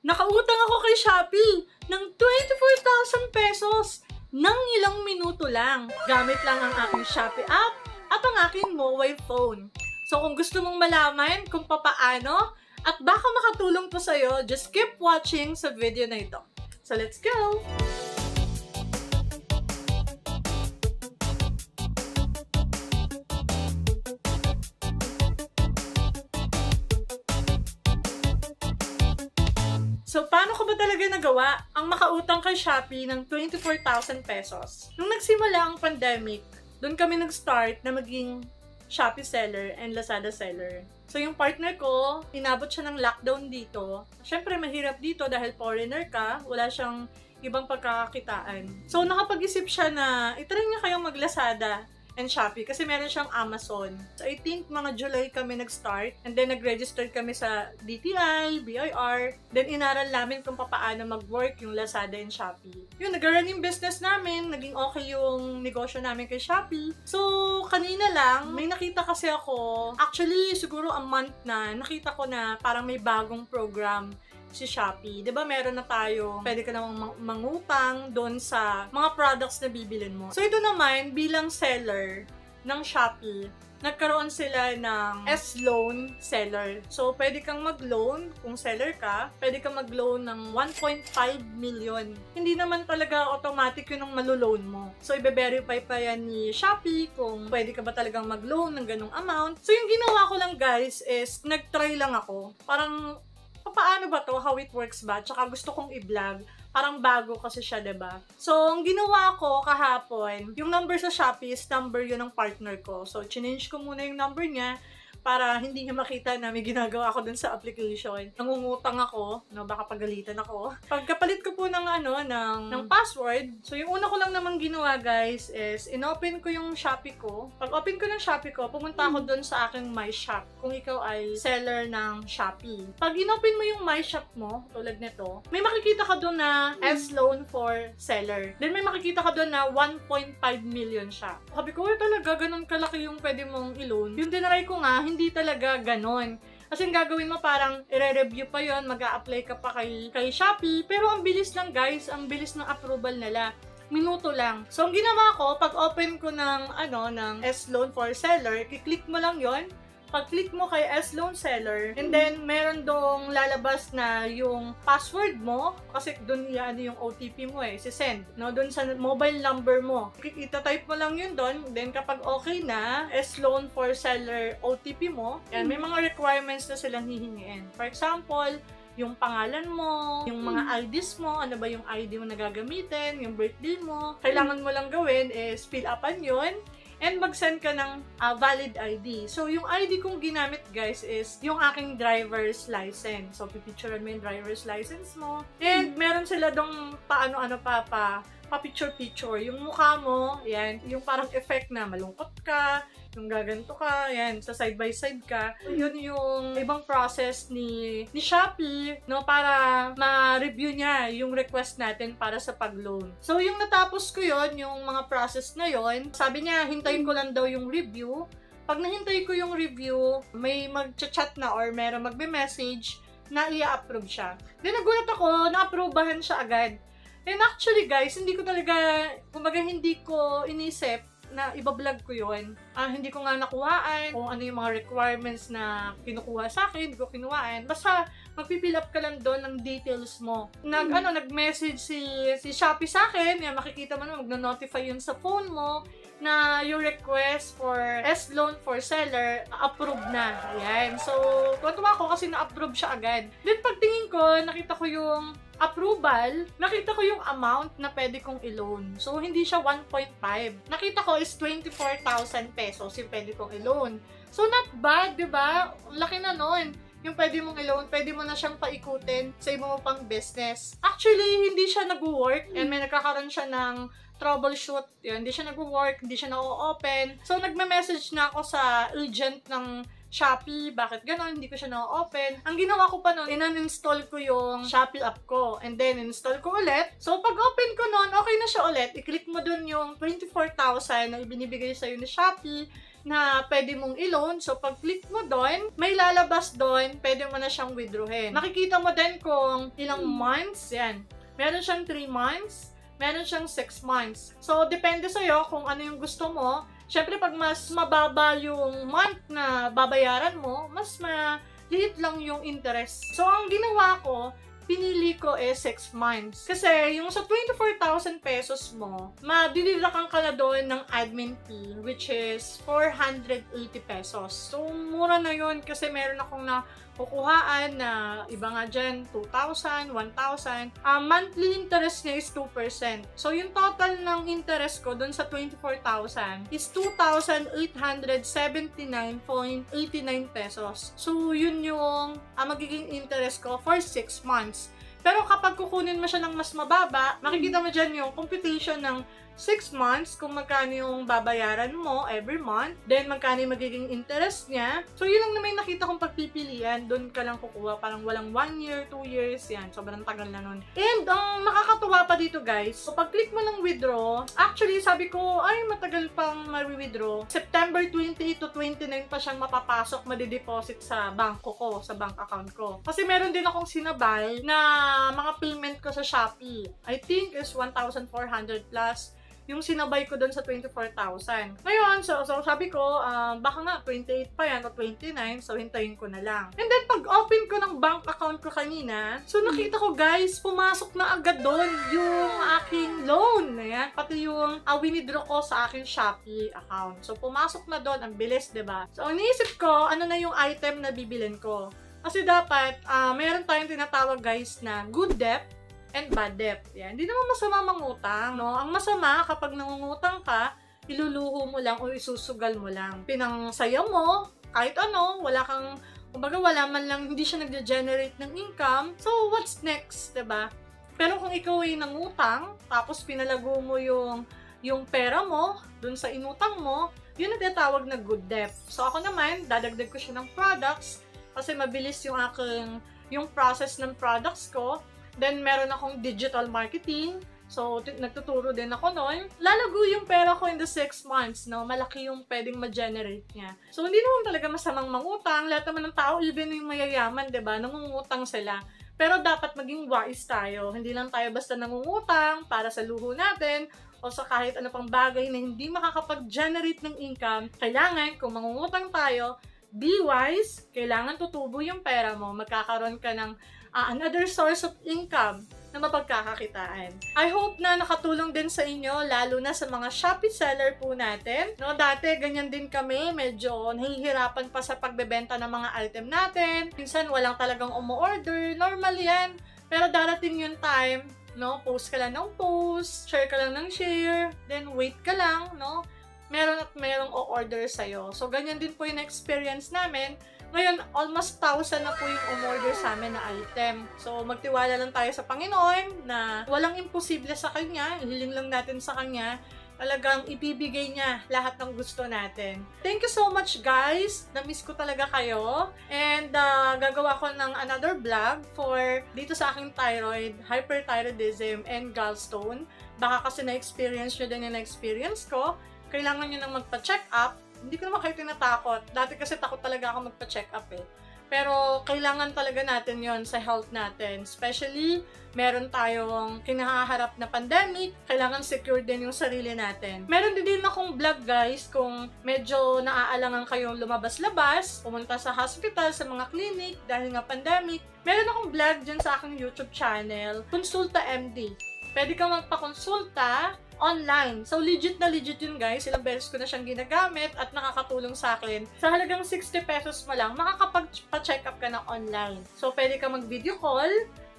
Nakautang ako kay Shopee ng 24,000 pesos ng ilang minuto lang. Gamit lang ang aking Shopee app at ang aking mobile phone. So kung gusto mong malaman kung papaano at baka makatulong to sa'yo, just keep watching sa video na ito. So let's go! So, paano ko ba talaga nagawa ang makautang kay Shopee ng 24,000 pesos? Nung nagsimula ang pandemic, doon kami nag-start na maging Shopee seller and Lazada seller. So, yung partner ko, inabot siya ng lockdown dito. Siyempre, mahirap dito dahil foreigner ka, wala siyang ibang pagkakakitaan. So, nakapag-isip siya na itry niya kayong mag-Lazada and Shopee kasi meron siyang Amazon. So, I think mga July kami nag-start and then nag-register kami sa DTI, BIR. Then, inaral namin kung paano mag-work yung Lazada and Shopee. Yun, nag-run yung business namin. Naging okay yung negosyo namin kay Shopee. So, kanina lang, may nakita kasi ako. Actually, siguro a month na, nakita ko na parang may bagong program si Shopee. 'Di ba meron na tayo, pwede ka namang mangutang doon sa mga products na bibilin mo. So ito naman, bilang seller ng Shopee, nagkaroon sila ng S-loan seller. So pwede kang mag-loan kung seller ka, pwede kang mag-loan ng 1.5 million. Hindi naman talaga automatic yun ang maluloan mo. So ibe-verify pa yan ni Shopee kung pwede ka ba talagang mag-loan ng ganung amount. So yung ginawa ko lang guys is, nag-try lang ako. Parang paano ba to? How it works ba? Tsaka gusto kong i-vlog. Parang bago kasi siya, diba? So, ang ginawa ko kahapon, yung number sa Shopee is number yun ng partner ko. So, change ko muna yung number niya para hindi niya makita na may ginagawa ako dun sa application. Nangungutang ako, no, baka pagalitan ako. Pagkapalit ko po ng ng password, so yung una ko lang naman ginawa guys is inopen ko yung Shopee ko. Pag open ko ng Shopee ko, pumunta ako dun sa aking My Shop kung ikaw ay seller ng Shopee. Pag inopen mo yung My Shop mo, tulad nito, may makikita ka dun na S-loan for seller. Then may makikita ka dun na 1.5 million siya. Sabi ko, talaga ganun kalaki yung pwede mong i-loan. Yung tinry ko nga, hindi talaga ganon. Kasi yung gagawin mo parang i-review pa yon, mag-a-apply ka pa kay Shopee. Pero ang bilis lang guys, ang bilis ng approval nila. Minuto lang. So, ang ginawa ko, pag open ko ng S-loan for seller, kiklik mo lang yon. Pag-click mo kay S-loan seller, and then meron dong lalabas na yung password mo, kasi doon yung OTP mo si-send, no? Doon sa mobile number mo. Ita-type mo lang yun doon, then kapag okay na, S-loan for seller OTP mo, yan, may mga requirements na silang hihingiin. For example, yung pangalan mo, yung mga IDs mo, ano ba yung ID mo na gagamitin, yung birthday mo. Kailangan mo lang gawin is fill upan yun, and mag-send ka ng valid ID. So, yung ID kong ginamit, guys, is yung aking driver's license. So, pipicturean mo yung driver's license mo. And, meron sila dong pa-picture-picture. Yung mukha mo, yan, yung parang effect na malungkot ka, yung gaganto ka, yan, sa side-by-side ka. Yun yung ibang process ni Shopee, no, para ma-review niya yung request natin para sa pag-loan. So, yung natapos ko yon, yung mga process na yon, sabi niya, hintayin ko lang daw yung review. Pag nahintay ko yung review, may mag-chat na or meron magbe-message na i-approve siya. Then, nagulat ako, na-approvehan siya agad. And actually, guys, hindi ko inisip na ibablog ko yun. Hindi ko nga nakuhaan kung ano yung mga requirements na kinukuha sa akin, hindi ko kinuhaan. Basta, magpipill up ka lang doon ng details mo. Nag-message si Shopee sa akin, yan, makikita mo na, magno-notify yun sa phone mo, na yung request for S-loan for seller, approved na. Ayan. So, tuwa ko kasi na-approve siya agad. Then, pagtingin ko, nakita ko yung approval, nakita ko yung amount na pwede kong i-loan. So, hindi siya 1.5. Nakita ko is 24,000 pesos yung pwede kong i-loan. So, not bad, diba? Laki na nun. Yung pwede mong i-loan, pwede mo na siyang paikutin sa iba mo pang business. Actually, hindi siya nag-work and may nagkakaroon siya ng troubleshoot. Yun, hindi siya nag-work, hindi siya na-open. So, nagme-message na ako sa agent ng Shopee, bakit gano'n, hindi ko siya na-open. Ang ginawa ko pa nun, in-uninstall ko yung Shopee app ko. And then, install ko ulit. So, pag open ko nun, okay na siya ulit. I-click mo dun yung 24,000 na ibinibigay sa'yo ni Shopee. na pwede mong i-loan. So, pag click mo doon, may lalabas doon, pwede mo na siyang withdrawin. Makikita mo din kung ilang months, yan. Meron siyang 3 months, meron siyang 6 months. So, depende sa'yo kung ano yung gusto mo. Siyempre, pag mas mababa yung month na babayaran mo, mas maliit lang yung interest. So, ang ginawa ko, pinili ko 6 months. Kasi yung sa 24,000 pesos mo, madididakan ka na doon ng admin fee, which is 480 pesos. So, mura na yun kasi meron akong nakukuhaan na iba nga dyan, 2,000, 1,000. Monthly interest niya is 2%. So, yung total ng interest ko doon sa 24,000 is 2,879.89 pesos. So, yun yung magiging interest ko for 6 months. Pero kapag kukunin mo siya ng mas mababa, makikita mo dyan yung computation ng 6 months, kung magkano yung babayaran mo every month, then magkano yung magiging interest niya. So, yun lang naman yung nakita kong pagpipilian. Doon ka lang kukuha. Parang walang 1 year, 2 years, yan. Sobrang tagal na nun. And, ang nakakatuwa pa dito, guys, so, pag click mo ng withdraw, actually, sabi ko, ay, matagal pang ma-withdraw. September 28 to 29 pa siyang mapapasok, madideposit sa bangko ko, sa bank account ko. Kasi meron din akong sinabay na mga payment ko sa Shopee. I think is 1,400 plus yung sinabay ko doon sa 24,000. Ngayon, so sabi ko, baka nga 28 pa yan o 29, so hintayin ko na lang. And then, pag open ko ng bank account ko kanina, so nakita ko, guys, pumasok na agad doon yung aking loan. Ayan, pati yung winidraw ko sa aking Shopee account. So, pumasok na doon, ang bilis, diba? So, iniisip ko, ano na yung item na bibilin ko. Kasi dapat, mayroon tayong tinatawag, guys, na good debt and bad debt. Yan. Hindi naman masama mangutang, no? Ang masama, kapag nangungutang ka, iluluho mo lang o isusugal mo lang. Pinangsaya mo, kahit ano, wala kang, kumbaga wala man lang, hindi siya nag-generate ng income. So, what's next, diba? Pero kung ikaw ay nangutang, tapos pinalago mo yung pera mo, dun sa inutang mo, yun ang tinatawag na good debt. So, ako naman, dadagdag ko siya ng products, kasi mabilis yung process ng products ko. Then, meron akong digital marketing. So, nagtuturo din ako noon. Lalago yung pera ko in the 6 months, no? Malaki yung pwedeng ma-generate niya. So, hindi naman talaga masamang mangutang. Lahat naman ng tao, even yung mayayaman, diba? Nangungutang sila. Pero dapat maging wise tayo. Hindi lang tayo basta nangungutang para sa luho natin o sa kahit ano pang bagay na hindi makakapag-generate ng income. Kailangan, kung mangungutang tayo, be wise. Kailangan tutubo yung pera mo. Magkakaroon ka ng another source of income na mapagkakakitaan. I hope na nakatulong din sa inyo, lalo na sa mga Shopee seller po natin. No, dati, ganyan din kami. Medyo nahihirapan pa sa pagbebenta ng mga item natin. Minsan, walang talagang umu-order. Normal yan. Pero darating yung time, no? Post ka lang ng post, share ka lang ng share, then wait ka lang, no? Meron at merong o-order sa'yo. So, ganyan din po yung experience namin. Ngayon, almost 1,000 na po yung umorder sa amin na item. So, magtiwala lang tayo sa Panginoon na walang imposible sa Kanya. Hiling lang natin sa Kanya. Talagang ibibigay niya lahat ng gusto natin. Thank you so much, guys. Na-miss ko talaga kayo. And gagawa ko ng another vlog for dito sa aking thyroid, hyperthyroidism, and gallstone. Baka kasi na-experience nyo din yung na-experience ko. Kailangan nyo nang magpa-check up. Hindi ko naman kayo tinatakot. Dati kasi takot talaga ako magpa-check up eh. Pero kailangan talaga natin yon sa health natin. Especially, meron tayong kinaharap na pandemic. Kailangan secure din yung sarili natin. Meron din akong vlog, guys, kung medyo naaalangan kayong lumabas-labas, pumunta sa hospital, sa mga clinic, dahil nga pandemic. Meron akong vlog dyan sa aking YouTube channel, Consulta MD. Pwede kang magpakonsulta online. So, legit na legit yun, guys. Ilang beses ko na siyang ginagamit at nakakatulong sa akin. Sa halagang 60 pesos mo lang, makakapag-check up ka na online. So, pwede kang mag-video call,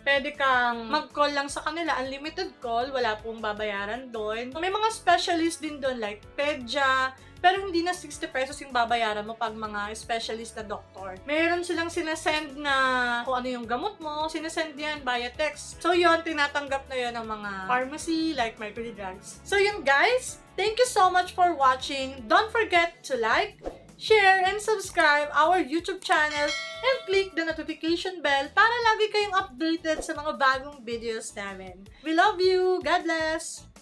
pwede kang mag-call lang sa kanila, unlimited call, wala pong babayaran doon. May mga specialist din doon, like pedya, pero hindi na 60 pesos yung babayaran mo pag mga specialist na doktor. Meron silang sinasend na kung ano yung gamot mo, sinasend yan via text. So yun, tinatanggap na yun ng mga pharmacy like Mercury Drugs. So yun, guys, thank you so much for watching. Don't forget to like, share, and subscribe our YouTube channel and click the notification bell para lagi kayong updated sa mga bagong videos namin. We love you! God bless!